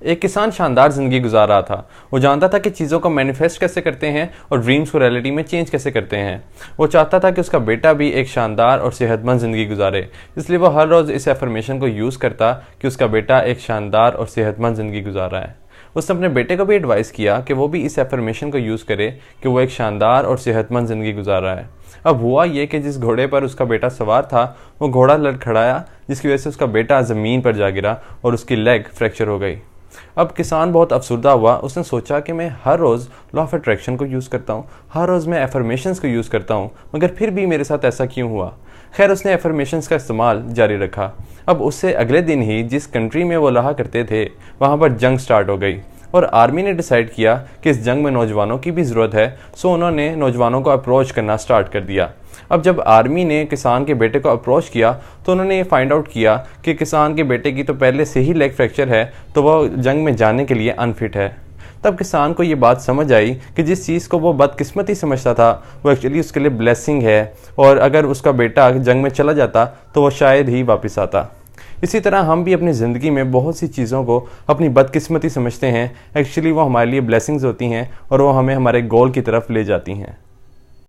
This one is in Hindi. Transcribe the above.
एक किसान शानदार ज़िंदगी गुजार रहा था। वो जानता था कि चीज़ों को मैनिफेस्ट कैसे करते हैं और ड्रीम्स को रियलिटी में चेंज कैसे करते हैं। वो चाहता था कि उसका बेटा भी एक शानदार और सेहतमंद ज़िंदगी गुजारे, इसलिए वो हर रोज़ इस एफर्मेशन को यूज़ करता कि उसका बेटा एक शानदार और सेहतमंद ज़िंदगी गुजार रहा है। उसने अपने बेटे को भी एडवाइस किया कि वो भी इस एफर्मेशन को यूज़ करे कि वो एक शानदार और सेहतमंद ज़िंदगी गुजार रहा है। अब हुआ ये कि जिस घोड़े पर उसका बेटा सवार था वो घोड़ा लड़खड़ाया, जिसकी वजह से उसका बेटा ज़मीन पर जा गिरा और उसकी लेग फ्रैक्चर हो गई। अब किसान बहुत अफसुर्दा हुआ। उसने सोचा कि मैं हर रोज़ लॉ ऑफ अट्रैक्शन को यूज़ करता हूँ, हर रोज़ मैं एफर्मेशंस को यूज़ करता हूँ, मगर फिर भी मेरे साथ ऐसा क्यों हुआ। खैर, उसने एफर्मेशंस का इस्तेमाल जारी रखा। अब उससे अगले दिन ही जिस कंट्री में वो रहा करते थे वहाँ पर जंग स्टार्ट हो गई और आर्मी ने डिसाइड किया कि इस जंग में नौजवानों की भी ज़रूरत है। सो उन्होंने नौजवानों को अप्रोच करना स्टार्ट कर दिया। अब जब आर्मी ने किसान के बेटे को अप्रोच किया तो उन्होंने ये फाइंड आउट किया कि किसान के बेटे की तो पहले से ही लेग फ्रैक्चर है, तो वह जंग में जाने के लिए अनफिट है। तब किसान को ये बात समझ आई कि जिस चीज़ को वो बदकिस्मती समझता था वो एक्चुअली उसके लिए ब्लेसिंग है, और अगर उसका बेटा जंग में चला जाता तो वो शायद ही वापस आता। इसी तरह हम भी अपनी ज़िंदगी में बहुत सी चीज़ों को अपनी बदकिस्मती समझते हैं, एक्चुअली वो हमारे लिए ब्लेसिंग्स होती हैं और वो हमें हमारे गोल की तरफ ले जाती हैं।